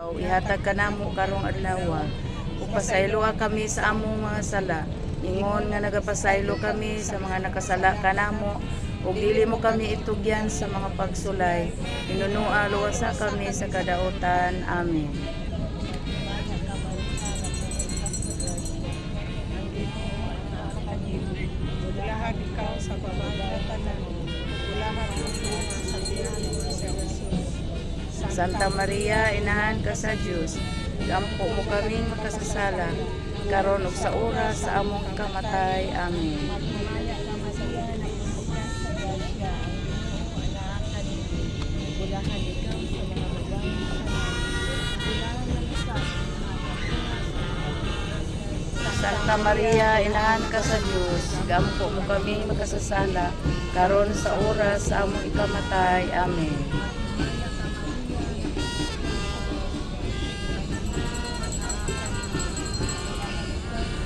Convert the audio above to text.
Ihatag ka namo karong adlaw. Ug pasaylo kami sa among mga sala. Ingon nga nagapasaylo kami sa mga nakasala kanamo ug dili mo kami itugyan sa mga pagsulay. Inunua luwasa kami sa kadaotan. Amen. Bulahan ikaw sa babae tanan. Bulahan ikaw sa tiyan sa Jesus. Santa Maria, inahan ka sa Dios. Gampo mo kaming makasasala karon ug sa oras sa among kamatay. Amen. Magmamaya ka Maria na inuutan sa grasya. Ang Ginoo bulahan ikaw sa mga babae tanan. Bulahan ng isa Santa Maria, inahan ka sa Dios. Gampo mo kami makasasala karon sa oras sa among ikamatay. Amen.